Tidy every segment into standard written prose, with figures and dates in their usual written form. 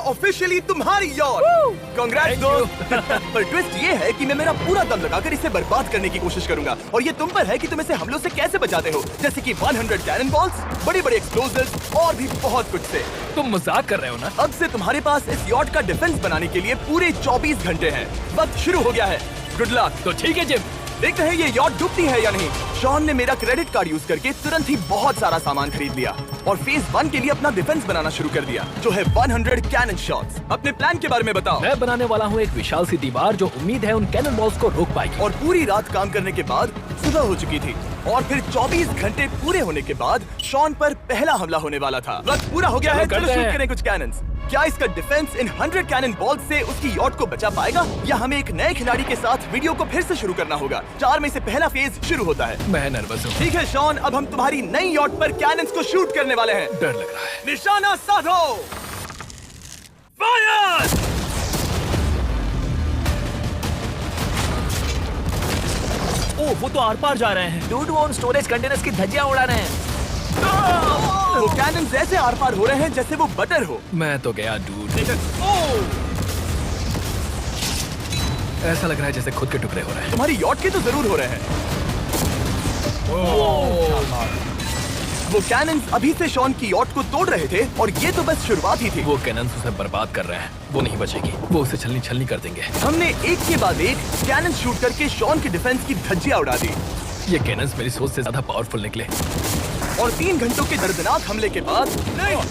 Officially तुम्हारी yacht. Congrats दोस्त। पर ट्विस्ट ये है कि मैं मेरा पूरा दम लगाकर इसे बर्बाद करने की कोशिश करूंगा और ये तुम पर है कि तुम इसे हमलों से कैसे बचाते हो, जैसे कि 100 कैनन बॉल्स, बड़ी-बड़ी एक्सप्लोजिव्स और भी बहुत कुछ से। तुम मजाक कर रहे हो ना? अब से तुम्हारे पास इस यॉट का डिफेंस बनाने के लिए पूरे 24 घंटे हैं। वक्त शुरू हो गया है। Good luck. तो ठीक है जिम, देखते हैं ये यॉट डूबती है या नहीं। शॉन ने मेरा क्रेडिट कार्ड यूज करके तुरंत ही बहुत सारा सामान खरीद लिया और फेज 1 के लिए अपना डिफेंस बनाना शुरू कर दिया, जो है 100 कैनन शॉट्स। अपने प्लान के बारे में बताओ। मैं बनाने वाला हूँ एक विशाल सी दीवार जो उम्मीद है उन कैनन बॉल्स को रोक पाएगी। और पूरी रात काम करने के बाद सुबह हो चुकी थी और फिर 24 घंटे पूरे होने के बाद शॉन पर पहला हमला होने वाला था। वक्त पूरा हो गया है, चलो शूट करें कुछ कैनन्स। क्या इसका डिफेंस इन 100 कैनन बॉल्स से उसकी यॉट को बचा पाएगा या हमें एक नए खिलाड़ी के साथ वीडियो को फिर से शुरू करना होगा? 4 में से पहला फेज शुरू होता है। मैं नर्वस हूँ। ठीक है शॉन, अब हम तुम्हारी नई यॉट पर कैनन्स को शूट करने वाले हैं। डर लग रहा है। निशाना साधो। फायर! ओह, वो तो आर पार जा रहे हैं। डूड, वो उन स्टोरेज कंटेनर्स की धज्जियां उड़ा रहे हैं। वो कैनन्स ऐसे आर पार हो रहे हैं जैसे वो बटर हो। मैं तो गया डूड। ऐसा लग रहा है जैसे खुद के टुकड़े हो रहे हैं। तुम्हारी यॉट के तो जरूर हो रहे हैं। वो कैनन्स अभी से शॉन की यॉट को तोड़ रहे थे और ये तो बस शुरुआत ही थी। वो कैनन्स उसे बर्बाद कर रहे हैं। वो नहीं बचेगी। वो उसे छलनी छलनी कर देंगे। हमने एक के बाद एक कैनन शूट करके शॉन की डिफेंस की धज्जियां उड़ा दी। ये कैनन्स मेरी सोच से ज्यादा पावरफुल निकले। और 3 घंटों के दर्दनाक हमले के बाद चलो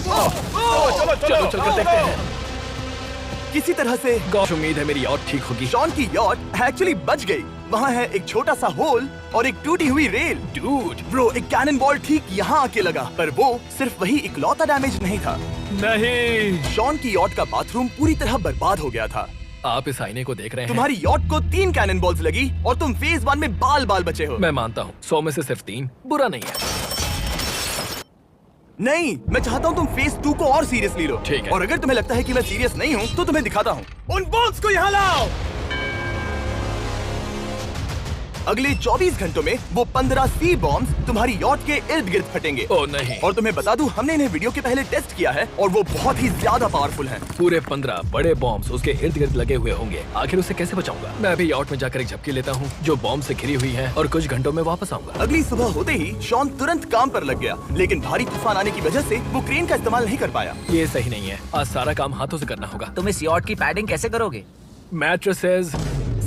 चलकर देखते हैं। किसी तरह से गॉश, उम्मीद है मेरी यॉट ठीक होगी। शॉन की यॉट एक्चुअली बच गई। वहाँ है एक छोटा सा होल और एक टूटी हुई रेल। डूड, ब्रो, एक कैनन बॉल ठीक यहाँ आके लगा, पर वो सिर्फ वही इकलौता डैमेज नहीं था। नहीं। शॉन की यॉट का बाथरूम पूरी तरह बर्बाद हो गया था। आप इस आईने को देख रहे हैं। तुम्हारी यॉट को 3 कैनन बॉल्स लगी और तुम फेज 1 में बाल बाल बचे हो। मैं मानता हूँ 100 में से सिर्फ 3 बुरा नहीं है। नहीं, मैं चाहता हूँ तुम फेज 2 को और सीरियसली लो। ठीक है। और अगर तुम्हें लगता है कि मैं सीरियस नहीं हूँ तो तुम्हें दिखाता हूँ। उन बॉल्स को यहाँ लाओ। अगले 24 घंटों में वो 15 सी बॉम्ब्स तुम्हारी यॉट के इर्द गिर्द फटेंगे। ओह नहीं। और तुम्हें बता दूं, हमने इन्हें वीडियो के पहले टेस्ट किया है और वो बहुत ही ज्यादा पावरफुल हैं। पूरे 15 बड़े बॉम्ब्स उसके इर्द गिर्द लगे हुए होंगे। आखिर उसे कैसे बचाऊंगा? मैं अभी यॉट में जाकर एक झपकी लेता हूँ जो बॉम्ब से घिरी हुई है और कुछ घंटों में वापस आऊंगा। अगली सुबह होते ही शॉन तुरंत काम पर लग गया, लेकिन भारी तूफान आने की वजह से वो क्रेन का इस्तेमाल नहीं कर पाया। ये सही नहीं है। आज सारा काम हाथों से करना होगा। तुम इस यॉट की पैडिंग कैसे करोगे? मैट्रेसेस।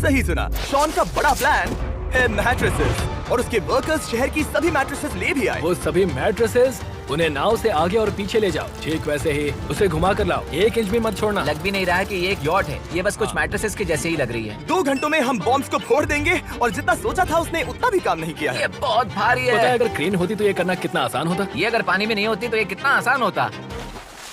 सही सुना, शॉन का बड़ा प्लान है मैट्रेसेस, और उसके वर्कर्स शहर की सभी मैट्रेसेस ले भी आए। वो सभी मैट्रेसेस उन्हें नाव से आगे और पीछे ले जाओ। ठीक वैसे ही उसे घुमा कर लाओ। 1 इंच भी मत छोड़ना। लग भी नहीं रहा है कि ये एक यॉट है। ये बस कुछ मैट्रेसेस के जैसे ही लग रही है। 2 घंटों में हम बॉम्ब्स को फोड़ देंगे और जितना सोचा था उसने उतना भी काम नहीं किया है। ये बहुत भारी पता है है। अगर क्रेन होती तो ये करना कितना आसान होता। ये अगर पानी में नहीं होती तो ये कितना आसान होता।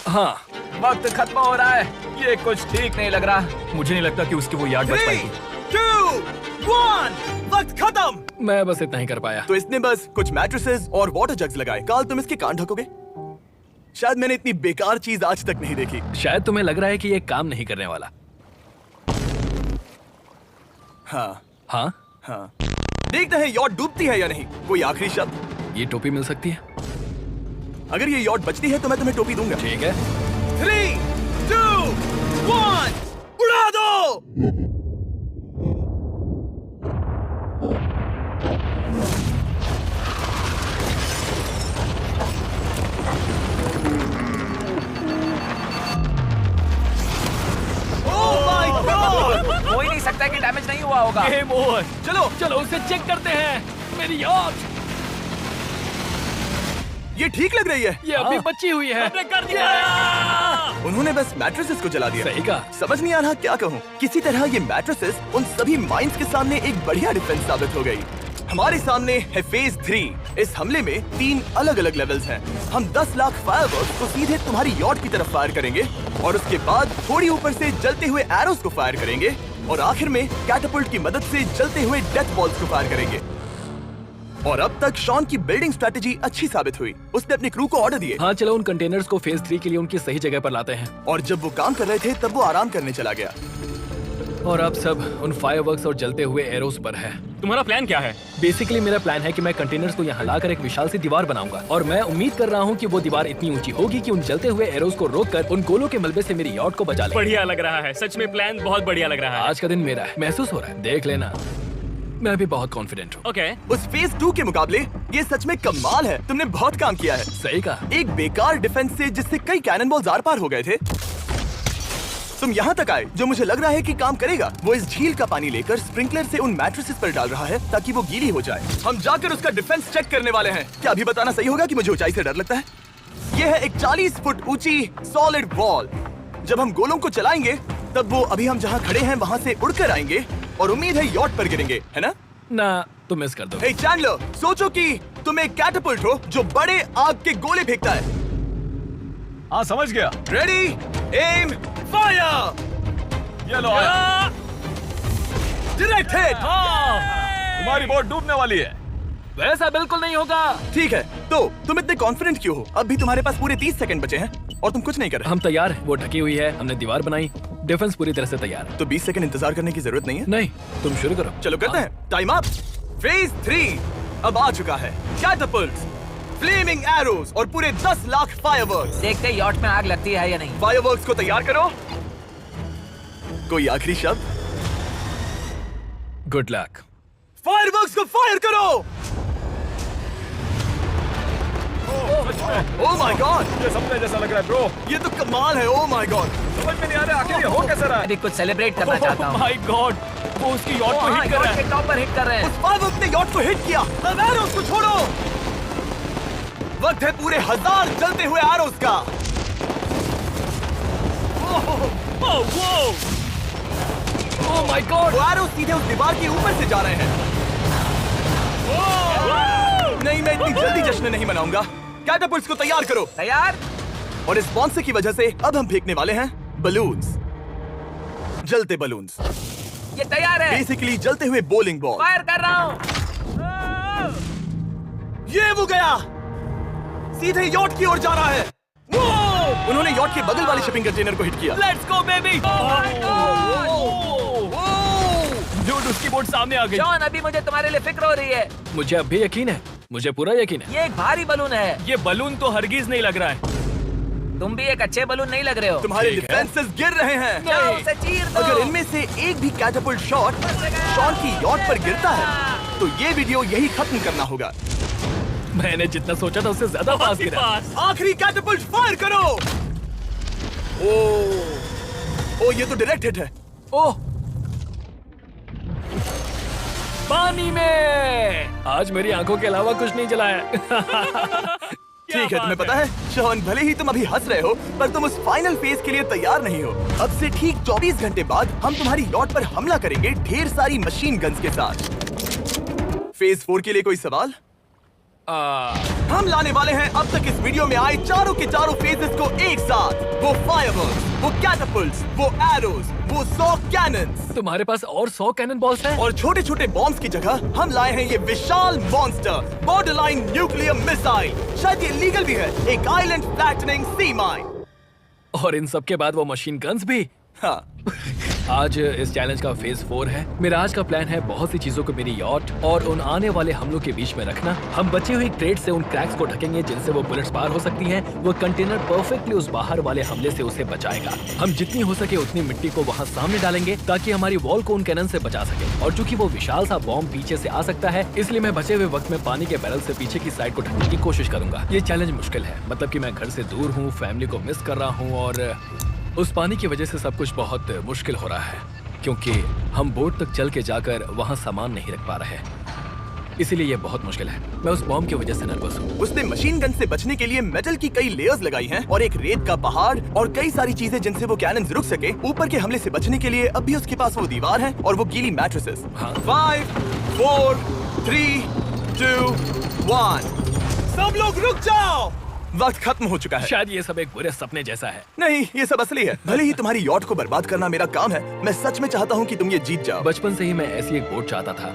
हाँ, वक्त खत्म हो रहा है। ये कुछ ठीक नहीं लग रहा। मुझे नहीं लगता कि उसकी वो याद बच 3, पाएगी। 2, 1, वक्त खत्म। मैं बस इतना ही कर पाया। तो इसने बस कुछ मैट्रेसेस और वाटर जग्स लगाए। काल, तुम इसके कान ढकोगे? शायद मैंने इतनी बेकार चीज आज तक नहीं देखी। शायद तुम्हें लग रहा है कि ये काम नहीं करने वाला। हाँ हाँ, हाँ, देखते हैं यॉट डूबती है या नहीं। कोई आखिरी शब्द? ये टोपी मिल सकती है। अगर ये यॉट बचती है तो मैं तुम्हें टोपी दूंगा। ठीक है। 3, 2, 1, उड़ा दो। हो ही नहीं सकता कि डैमेज नहीं हुआ होगा। Game over. चलो चलो उसे चेक करते हैं। मेरी यॉट ये ठीक लग रही है। ये अभी बची हुई है। हमने कर दिया। उन्होंने बस मैट्रेसेस को जला दिया। सही कहा। समझ नहीं आ रहा क्या कहूँ। किसी तरह ये मैट्रेसेस उन सभी माइंस के सामने एक बढ़िया डिफेंस साबित हो गई। हमारे सामने है फेज 3। इस हमले में 3 अलग अलग लेवल्स हैं। हम 10 लाख फायरवर्क्स को सीधे तुम्हारी यॉट की तरफ फायर करेंगे और उसके बाद थोड़ी ऊपर से जलते हुए एरोस को फायर करेंगे और आखिर में कैटापल्ट की मदद से जलते हुए डेथ बॉल्स को फायर करेंगे। और अब तक शॉन की बिल्डिंग स्ट्रेटेजी अच्छी साबित हुई। उसने अपने क्रू को ऑर्डर दिए। हाँ, चलो उन कंटेनर्स को फेज 3 के लिए उनकी सही जगह पर लाते हैं। और जब वो काम कर रहे थे तब वो आराम करने चला गया। और अब सब उन फायरवर्क्स और जलते हुए एरोस पर है। तुम्हारा प्लान क्या है? बेसिकली मेरा प्लान है कि मैं कंटेनर्स को यहाँ लाकर एक विशाल सी दीवार बनाऊंगा और मैं उम्मीद कर रहा हूँ कि वो दीवार इतनी ऊंची होगी कि उन जलते हुए एरोस को रोककर उन गोलों के मलबे से मेरी यॉट को बचा ले। बढ़िया लग रहा है, सच में प्लान बहुत बढ़िया लग रहा है। आज का दिन मेरा है, महसूस हो रहा है, देख लेना। मैं भी बहुत कॉन्फिडेंट हूँ। ओके। उस फेज 2 के मुकाबले ये सच में कमाल है। तुमने बहुत काम किया है। सही कहा। एक बेकार डिफेंस से जिससे कई कैनन बॉल्स आर पार हो गए थे, तुम यहाँ तक आए जो मुझे लग रहा है कि काम करेगा। वो इस झील का पानी लेकर स्प्रिंकलर से उन मैट्रेसेस पर डाल रहा है ताकि वो गीली हो जाए। हम जाकर उसका डिफेंस चेक करने वाले हैं। क्या अभी बताना सही होगा कि मुझे ऊंचाई से डर लगता है? ये है एक 40 फुट ऊंची सॉलिड वॉल। जब हम गोलों को चलाएंगे तब वो अभी हम जहाँ खड़े हैं वहाँ से उड़कर आएंगे और उम्मीद है यॉट पर गिरेंगे, है ना? ना, तुम मिस कर दो। हे चैंडलर, सोचो कि तुम एक कैटapult हो जो बड़े आग के गोले फेंकता है। हाँ समझ गया। Ready, aim, fire! ये लो आया। Direct hit! तुम्हारी बोट डूबने वाली है। वैसा बिल्कुल नहीं होगा। ठीक है, तो तुम इतने कॉन्फिडेंट क्यों हो? अब भी तुम्हारे पास पूरे 30 सेकंड बचे हैं और तुम कुछ नहीं कर रहे। हम तैयार हैं, वो ढकी हुई है, हमने दीवार बनाई, डिफेंस पूरी तरह से तैयार है। तो 20 सेकंड इंतजार करने की जरूरत नहीं है। नहीं, तुम शुरू करो। चलो करते हैं। Time up. फेज 3 अब आ चुका है। कैटapults, फ्लेमिंग एरोज और पूरे 10 लाख फायरवर्क्स। देखते यॉट में आग लगती है या नहीं। फायरवर्क्स को तैयार करो। कोई आखिरी शब्द? Good luck. फायरवर्क्स को फायर करो। ओह माय गॉड, ये सपने जैसा लग रहा है ब्रो। ये तो कमाल है। ओह माय गॉड, समझ में नहीं आ रहा आखिर ये हो कैसे रहा है। अभी कुछ सेलिब्रेट करना चाहता हूँ। माय गॉड, वो उसकी यॉट को हिट कर रहा है। के टॉप पर हिट कर रहे हैं। उस फायरवर्क ने यॉट को हिट किया। अब एरोस को छोड़ो। वक्त है पूरे 1000 जलते हुए एरोस का। ओह माय गॉड, वो एरोस सीधे उस दीवार के ऊपर से जा रहे हैं। नहीं, मैं इतनी जल्दी जश्न नहीं मनाऊंगा। कैटapults को तैयार करो। तैयार? और इस बॉन्स की वजह से अब हम फेंकने वाले हैं बलून्स, जलते बलून्स। ये तैयार है। बेसिकली जलते हुए बोलिंग बॉल। फायर कर रहा हूँ। ये वो गया, सीधे यॉट की ओर जा रहा है। उन्होंने यॉट के बगल वाले शिपिंग कंटेनर को हिट किया। Let's go baby. डूड, उसकी बोट सामने आ गई। जॉन, अभी मुझे तुम्हारे लिए फिक्र हो रही है। मुझे अब भी यकीन है, मुझे पूरा यकीन है। ये एक भारी बलून है। ये बलून तो हरगिज नहीं लग रहा है। तुम भी एक अच्छे बलून नहीं लग रहे हो। तुम्हारे ठीक है। डिफेंसेस गिर रहे हैं। जाओ, उसे चीर दो। अगर इनमें से एक भी कैटapult शॉट शॉन की यॉट पर गिरता है तो ये वीडियो यही खत्म करना होगा। मैंने जितना सोचा था उससे ज्यादा पास गिरा। आखिरी कैटapult फायर करो। ओ, ये तो डायरेक्ट हिट है। ओह, पानी में। आज मेरी आंखों के अलावा कुछ नहीं जला है। ठीक है, तुम्हें पता है शॉन, भले ही तुम अभी हंस रहे हो पर तुम उस फाइनल फेज के लिए तैयार नहीं हो। अब से ठीक 24 घंटे बाद हम तुम्हारी यॉट पर हमला करेंगे ढेर सारी मशीन गन्स के साथ। फेज 4 के लिए कोई सवाल? हम लाने वाले हैं अब तक इस वीडियो में आए चारों के चारों फेजेस को एक साथ। वो फायरवर्क्स, वो कैटapults, वो एरोज, वो 100 कैनन्स। तुम्हारे पास और 100 कैनन बॉल्स हैं? और छोटे छोटे बॉम्ब्स की जगह हम लाए हैं ये विशाल मॉन्स्टर, बॉर्डरलाइन न्यूक्लियर मिसाइल। शायद ये लीगल भी है, एक आइलैंड फ्लैटनिंग सी माइन। और इन सब के बाद वो मशीन गन्स भी। हाँ, आज इस चैलेंज का फेज 4 है। मेरा आज का प्लान है बहुत सी चीजों को मेरी यॉट और उन आने वाले हमलों के बीच में रखना। हम बचे हुए क्रेट से उन क्रैक्स को ढकेंगे जिनसे वो बुलेट्स पार हो सकती हैं। वो कंटेनर परफेक्टली उस बाहर वाले हमले से उसे बचाएगा। हम जितनी हो सके उतनी मिट्टी को वहाँ सामने डालेंगे ताकि हमारी वॉल को उन कैनन से बचा सके। और चूंकि वो विशाल सा बॉम्ब पीछे से आ सकता है, इसलिए मैं बचे हुए वक्त में पानी के बैरल से पीछे की साइड को ढकने की कोशिश करूंगा। ये चैलेंज मुश्किल है, मतलब कि मैं घर से दूर हूँ, फैमिली को मिस कर रहा हूँ और उस पानी की वजह से सब कुछ बहुत मुश्किल हो रहा है क्योंकि हम बोट तक चल के जाकर वहाँ सामान नहीं रख पा रहे हैं। इसीलिए ये बहुत मुश्किल है। मैं उस बॉम्ब की वजह से नर्वस हूँ। उसने मशीन गन से बचने के लिए मेटल की कई लेयर्स लगाई हैं और एक रेत का पहाड़ और कई सारी चीजें जिनसे वो कैनन रुक सके। ऊपर के हमले से बचने के लिए अब भी उसके पास वो दीवार है और वो गीली मैट्रेसेस। हाँ। 5, 4, 3, 2, 1। सब लोग रुक जाओ, वक्त खत्म हो चुका है। शायद ये सब एक बुरे सपने जैसा है। नहीं, ये सब असली है। भले ही तुम्हारी यॉट को बर्बाद करना मेरा काम है, मैं सच में चाहता हूँ कि तुम ये जीत जाओ। बचपन से ही मैं ऐसी एक बोट चाहता था।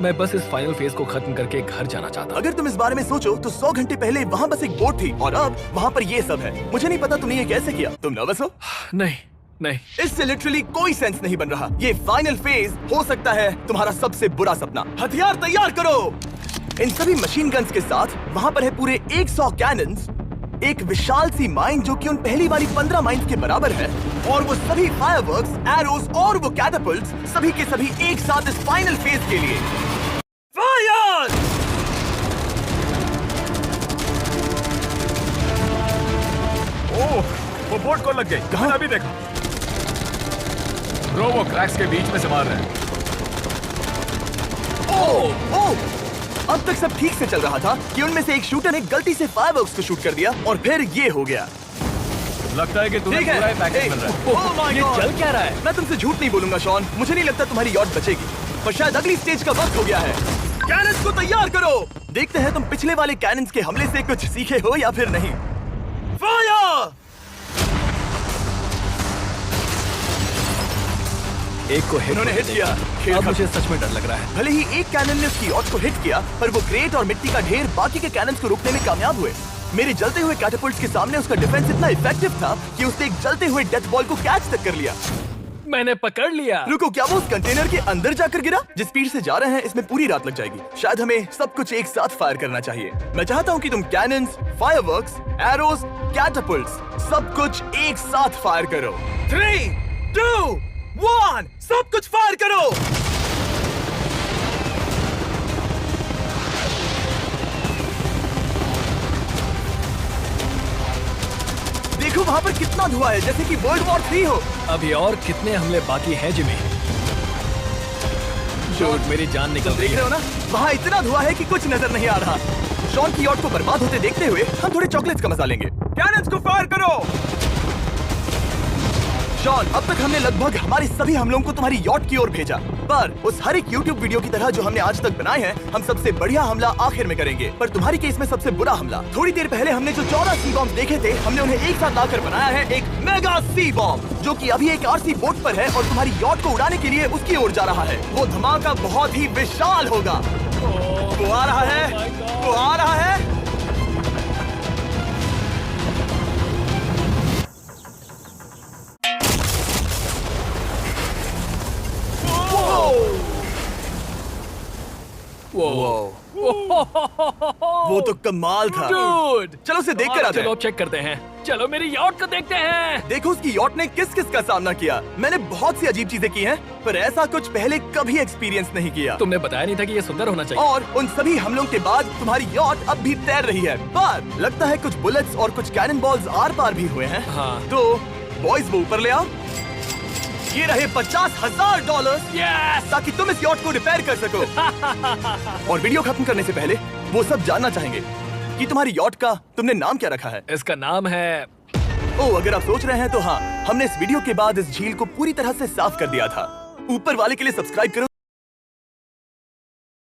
मैं बस इस फाइनल फेज को खत्म करके घर जाना चाहता हूँ। अगर तुम इस बारे में सोचो तो 100 घंटे पहले वहाँ बस एक बोट थी और अब वहाँ पर ये सब है। मुझे नहीं पता तुमने ये कैसे किया। तुम नर्वस हो? नहीं, नहीं। इससे लिटरली कोई सेंस नहीं बन रहा। ये फाइनल फेज हो सकता है तुम्हारा सबसे बुरा सपना। हथियार तैयार करो। इन सभी मशीन गन्स के साथ वहाँ पर है पूरे 100 कैनन्स, एक विशाल सी माइन जो कि उन पहली वाली 15 माइंस के बराबर है, और वो सभी फायरवर्क्स, एरोस और वो कैटापल्ट्स सभी के सभी एक साथ इस फाइनल फेज के लिए। फायर! ओह, वो बोट को लग गई। कहाँ? मैंने अभी देखा। ब्रो, वो क्रैक्स के बीच में से मार रहे हैं। ओह! अब तक सब ठीक से चल रहा था कि उनमें से एक शूटर ने गलती से फायरवर्क्स को शूट कर दिया और फिर ये हो गया। लगता है कि तुम्हें ठीक है। पूरा ही पैकेज मिल रहा है। Oh my ये God! चल क्या रहा है? मैं तुमसे झूठ नहीं बोलूंगा शॉन, मुझे नहीं लगता तुम्हारी यॉट बचेगी, पर शायद अगली स्टेज का वक्त हो गया है। कैनन्स को तैयार करो। देखते हैं तुम पिछले वाले कैनन्स के हमले से कुछ सीखे हो या फिर नहीं। फायर! एक को हिट उन्होंने हिट किया। खेल अब खत्म। मुझे सच में डर लग रहा है। भले ही एक कैनन ने उसकी यॉट को हिट किया, पर वो क्रेट और मिट्टी का ढेर बाकी के कैनन्स को रोकने में कामयाब हुए। मेरे जलते हुए कैटापल्ट्स के सामने उसका डिफेंस इतना इफेक्टिव था कि उसने एक जलते हुए डेथ बॉल को कैच तक कर लिया। मैंने पकड़ लिया। रुको, क्या वो उस कंटेनर के अंदर जाकर गिरा? जिस स्पीड से जा रहे हैं इसमें पूरी रात लग जाएगी। शायद हमें सब कुछ एक साथ फायर करना चाहिए। मैं चाहता हूँ कि तुम कैनन्स, फायरवर्क्स, एरोस, कैटापल्ट्स सब कुछ एक साथ फायर करो। 3, 2, 1, सब कुछ फायर करो। देखो वहाँ पर कितना धुआं है, जैसे कि वर्ल्ड वॉर 3 हो। अभी और कितने हमले बाकी हैं जिमी? शूट, मेरी जान निकल तुम रही देख रहे है। हो ना, वहाँ इतना धुआं है कि कुछ नजर नहीं आ रहा। शॉन की यॉट को बर्बाद होते देखते हुए हम थोड़े चॉकलेट्स का मजा लेंगे। कैनन्स को फायर करो। शॉन, अब तक हमने लगभग हमारे सभी हमलों को तुम्हारी यॉट की ओर भेजा, पर उस हर एक YouTube वीडियो की तरह जो हमने आज तक बनाए हैं, हम सबसे बढ़िया हमला आखिर में करेंगे। पर तुम्हारी केस में सबसे बुरा हमला, थोड़ी देर पहले हमने जो 14 सी बॉम्ब देखे थे, हमने उन्हें एक साथ लाकर बनाया है एक मेगा सी बॉम्ब, जो कि अभी एक RC बोट पर है और तुम्हारी यॉट को उड़ाने के लिए उसकी ओर जा रहा है। वो धमाका बहुत ही विशाल होगा। वो आ रहा है, वो आ रहा है। वो तो कमाल था। Dude! चलो उसे देख कर आते चलो हैं। अब चेक करते हैं। चलो मेरी यॉट को देखते हैं। देखो उसकी यॉट ने किस किस का सामना किया। मैंने बहुत सी अजीब चीजें की हैं, पर ऐसा कुछ पहले कभी एक्सपीरियंस नहीं किया। तुमने बताया नहीं था कि ये सुंदर होना चाहिए। और उन सभी हमलों के बाद तुम्हारी यॉट अब भी तैर रही है, पर लगता है कुछ बुलेट्स और कुछ कैनन बॉल्स आर पार भी हुए हैं। हाँ। तो बॉयज वो ऊपर ले आओ। ये रहे $50,000 Yes! ताकि तुम इस यॉट को रिपेयर कर सको। और वीडियो खत्म करने से पहले वो सब जानना चाहेंगे कि तुम्हारी यॉट का तुमने नाम क्या रखा है। इसका नाम है ओह, अगर आप सोच रहे हैं तो हाँ, हमने इस वीडियो के बाद इस झील को पूरी तरह से साफ कर दिया था। ऊपर वाले के लिए सब्सक्राइब करो।